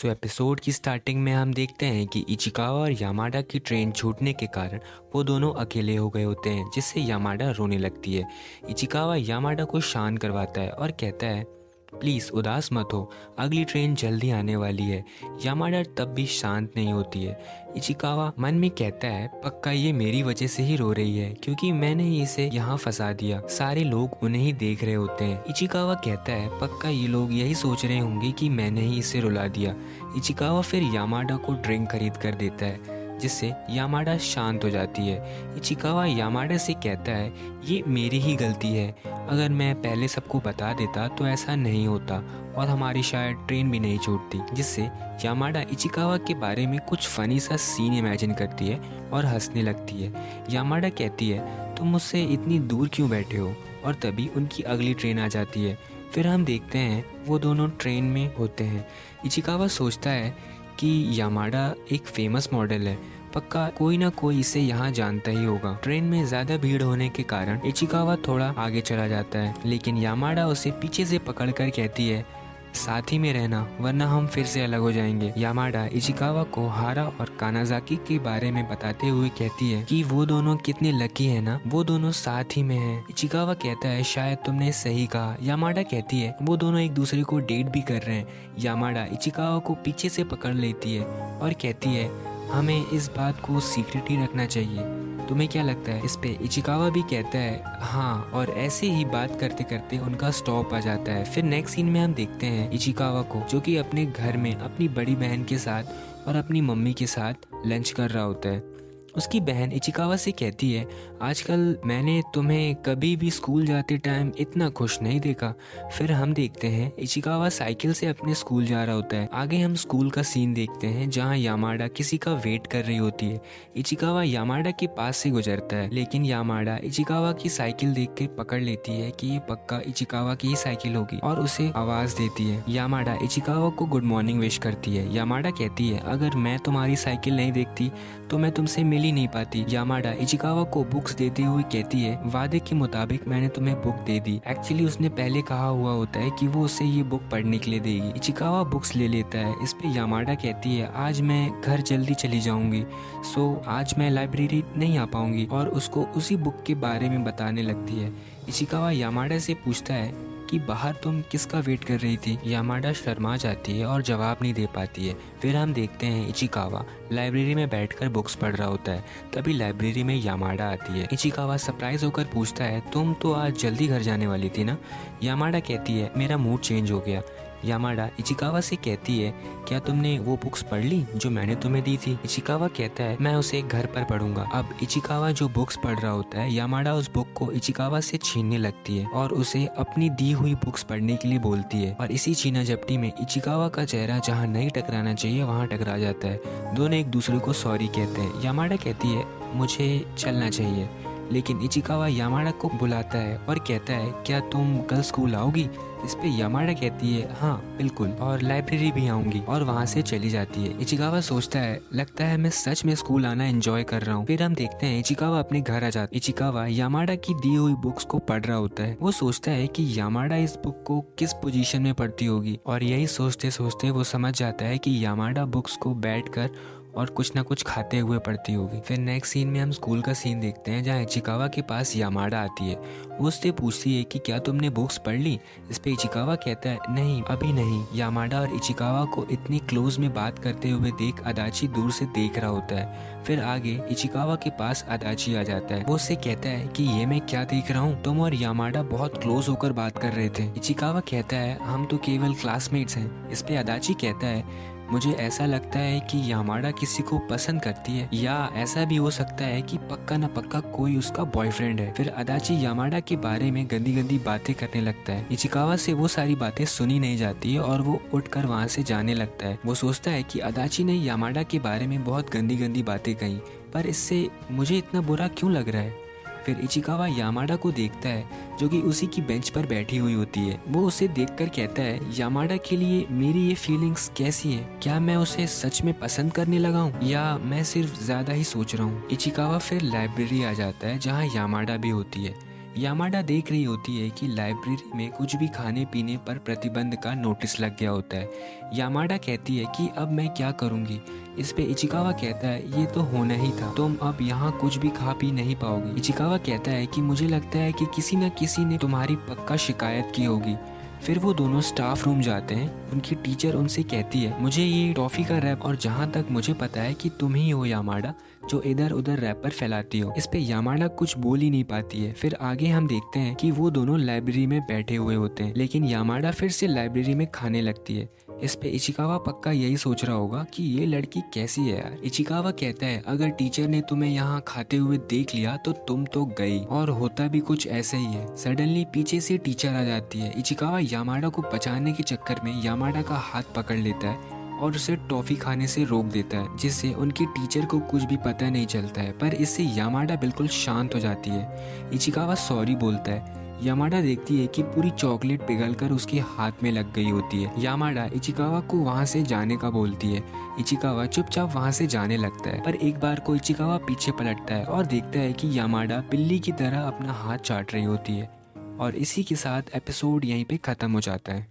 Episode की starting में हम देखते हैं कि इचिकावा और यामाडा की ट्रेन छूटने के कारण वो दोनों अकेले हो गए होते हैं, जिससे यामाडा रोने लगती है। इचिकावा यामाडा को शांत करवाता है और कहता है प्लीज़ उदास मत हो, अगली ट्रेन जल्दी आने वाली है। यामाडा तब भी शांत नहीं होती है। इचिकावा मन में कहता है पक्का ये मेरी वजह से ही रो रही है, क्योंकि मैंने इसे यहाँ फंसा दिया। सारे लोग उन्हें ही देख रहे होते हैं। इचिकावा कहता है पक्का ये लोग यही सोच रहे होंगे कि मैंने ही इसे रुला दिया। इचिकावा फिर यामाडा को ड्रिंक खरीद कर देता है, जिससे यामाडा शांत हो जाती है। इचिकावा यामाडा से कहता है ये मेरी ही गलती है, अगर मैं पहले सबको बता देता तो ऐसा नहीं होता और हमारी शायद ट्रेन भी नहीं छूटती। जिससे यामाडा इचिकावा के बारे में कुछ फनी सा सीन इमेजिन करती है और हंसने लगती है। यामाडा कहती है तुम मुझसे इतनी दूर क्यों बैठे हो, और तभी उनकी अगली ट्रेन आ जाती है। फिर हम देखते हैं वो दोनों ट्रेन में होते हैं। इचिकावा सोचता है कि यामाडा एक फेमस मॉडल है, पक्का कोई ना कोई इसे यहाँ जानता ही होगा। ट्रेन में ज्यादा भीड़ होने के कारण इचिकावा थोड़ा आगे चला जाता है, लेकिन यामाडा उसे पीछे से पकड़कर कहती है साथ ही में रहना, वरना हम फिर से अलग हो जाएंगे। यामाडा इचिकावा को हारा और कानाजाकी के बारे में बताते हुए कहती है कि वो दोनों कितने लकी है ना, वो दोनों साथ ही में हैं। इचिकावा कहता है शायद तुमने सही कहा। यामाडा कहती है वो दोनों एक दूसरे को डेट भी कर रहे हैं। यामाडा इचिकावा को पीछे से पकड़ लेती है और कहती है हमें इस बात को सीक्रेट ही रखना चाहिए, तुम्हें क्या लगता है? इस पे इचिकावा भी कहता है हाँ, और ऐसे ही बात करते करते उनका स्टॉप आ जाता है। फिर नेक्स्ट सीन में हम देखते हैं इचिकावा को, जो कि अपने घर में अपनी बड़ी बहन के साथ और अपनी मम्मी के साथ लंच कर रहा होता है। उसकी बहन इचिकावा से कहती है आजकल मैंने तुम्हें कभी भी स्कूल जाते टाइम इतना खुश नहीं देखा। फिर हम देखते हैं इचिकावा साइकिल से अपने स्कूल जा रहा होता है। आगे हम स्कूल का सीन देखते हैं जहां यामाडा किसी का वेट कर रही होती है। इचिकावा यामाडा के पास से गुजरता है, लेकिन यामाडा इचिकावा की साइकिल देख के पकड़ लेती है कि ये पक्का इचिकावा की ही साइकिल होगी और उसे आवाज देती है। यामाडा इचिकावा को गुड मॉर्निंग विश करती है। यामाडा कहती है अगर मैं तुम्हारी साइकिल नहीं देखती तो मैं तुमसे मिल ही नहीं पाती। यामाडा इचिकावा को बुक्स देते हुए कहती है वादे के मुताबिक मैंने तुम्हें बुक दे दी। एक्चुअली उसने पहले कहा हुआ होता है कि वो उसे ये बुक पढ़ने के लिए देगी। इचिकावा बुक्स ले लेता है। इस पे यामाडा कहती है आज मैं घर जल्दी चली जाऊंगी, सो आज मैं लाइब्रेरी नहीं आ पाऊंगी, और उसको उसी बुक के बारे में बताने लगती है। इचिकावा यामाडा से पूछता है कि बाहर तुम किसका वेट कर रही थी? यामाडा शर्मा जाती है और जवाब नहीं दे पाती है। फिर हम देखते हैं इचिकावा लाइब्रेरी में बैठकर बुक्स पढ़ रहा होता है। तभी लाइब्रेरी में यामाडा आती है। इचिकावा सरप्राइज होकर पूछता है तुम तो आज जल्दी घर जाने वाली थी ना? यामाडा कहती है मेरा मूड चेंज हो गया। यामाडा इचिकावा से कहती है क्या तुमने वो बुक्स पढ़ ली जो मैंने तुम्हें दी थी? इचिकावा कहता है मैं उसे घर पर पढ़ूंगा। अब इचिकावा जो बुक्स पढ़ रहा होता है, यामाडा उस बुक को इचिकावा से छीनने लगती है और उसे अपनी दी हुई बुक्स पढ़ने के लिए बोलती है। और इसी छीना झपटी में इचिकावा का चेहरा जहाँ नहीं टकराना चाहिए वहाँ टकरा जाता है। दोनों एक दूसरे को सॉरी कहते हैं। यामाडा कहती है मुझे चलना चाहिए, लेकिन इचिकावा यामाडा को बुलाता है और कहता है क्या तुम कल स्कूल आओगी? इस पे यामाडा कहती है हाँ बिल्कुल, और लाइब्रेरी भी आऊंगी, और वहाँ से चली जाती है। इचिकावा सोचता है लगता है मैं सच में स्कूल आना एंजॉय कर रहा हूँ। फिर हम देखते हैं इचिकावा अपने घर आ जाता है। इचिकावा यामाडा की दी हुई बुक्स को पढ़ रहा होता है। वो सोचता है कि यामाडा इस बुक को किस पोजीशन में पढ़ती होगी, और यही सोचते सोचते वो समझ जाता है कि यामाडा बुक्स को बैठकर और कुछ ना कुछ खाते हुए पढ़ती होगी। फिर नेक्स्ट सीन में हम स्कूल का सीन देखते हैं जहाँ इचिकावा के पास यामाडा आती है। वो उससे पूछती है कि क्या तुमने बुक्स पढ़ ली? इस पे इचिकावा कहता है नहीं अभी नहीं। यामाडा और इचिकावा को इतनी क्लोज में बात करते हुए देख अदाची दूर से देख रहा होता है। फिर आगे इचिकावा के पास अदाची आ जाता है। वो उससे कहता है कि ये मैं क्या देख रहा हूँ, तुम और यामाडा बहुत क्लोज होकर बात कर रहे थे। इचिकावा कहता है हम तो केवल क्लासमेट्स हैं। इस पे अदाची कहता है मुझे ऐसा लगता है कि यामाडा किसी को पसंद करती है, या ऐसा भी हो सकता है कि पक्का न पक्का कोई उसका बॉयफ्रेंड है। फिर अदाची यामाडा के बारे में गंदी गंदी बातें करने लगता है। इचिकावा से वो सारी बातें सुनी नहीं जाती है और वो उठकर वहाँ से जाने लगता है। वो सोचता है कि अदाची ने यामाडा के बारे में बहुत गंदी गंदी बातें कही, पर इससे मुझे इतना बुरा क्यों लग रहा है? फिर इचिकावा यामाडा को देखता है जो कि उसी की बेंच पर बैठी हुई होती है। वो उसे देखकर कहता है यामाडा के लिए मेरी ये फीलिंग्स कैसी है? क्या मैं उसे सच में पसंद करने लगा हूँ, या मैं सिर्फ ज्यादा ही सोच रहा हूँ? इचिकावा फिर लाइब्रेरी आ जाता है जहाँ यामाडा भी होती है। यामाडा देख रही होती है कि लाइब्रेरी में कुछ भी खाने पीने पर प्रतिबंध का नोटिस लग गया होता है। यामाडा कहती है कि अब मैं क्या करूंगी। इस पे इचिकावा कहता है ये तो होना ही था, तुम अब यहाँ कुछ भी खा पी नहीं पाओगी। इचिकावा कहता है कि मुझे लगता है कि किसी न किसी ने तुम्हारी पक्का शिकायत की होगी। फिर वो दोनों स्टाफ रूम जाते हैं। उनकी टीचर उनसे कहती है मुझे ये टॉफ़ी का रैप और जहाँ तक मुझे पता है कि तुम ही हो यामाडा जो इधर उधर रैपर फैलाती हो। इस पे यामाडा कुछ बोल ही नहीं पाती है। फिर आगे हम देखते हैं कि वो दोनों लाइब्रेरी में बैठे हुए होते हैं, लेकिन यामाडा फिर से लाइब्रेरी में खाने लगती है। इस पे इचिकावा पक्का यही सोच रहा होगा कि ये लड़की कैसी है यार। इचिकावा कहता है अगर टीचर ने तुम्हें यहाँ खाते हुए देख लिया तो तुम तो गई, और होता भी कुछ ऐसा ही है। सडनली पीछे से टीचर आ जाती है। इचिकावा यामाडा को बचाने के चक्कर में यामाडा का हाथ पकड़ लेता है और उसे टॉफ़ी खाने से रोक देता है, जिससे उनकी टीचर को कुछ भी पता नहीं चलता है। पर इससे यामाडा बिल्कुल शांत हो जाती है। इचिकावा सॉरी बोलता है। यामाडा देखती है कि पूरी चॉकलेट पिघलकर उसके हाथ में लग गई होती है। यामाडा इचिकावा को वहाँ से जाने का बोलती है। इचिकावा चुपचाप वहाँ से जाने लगता है, पर एक बार को इचिकावा पीछे पलटता है और देखता है कि यामाडा बिल्ली की तरह अपना हाथ चाट रही होती है। और इसी के साथ एपिसोड यहीं पे ख़त्म हो जाता है।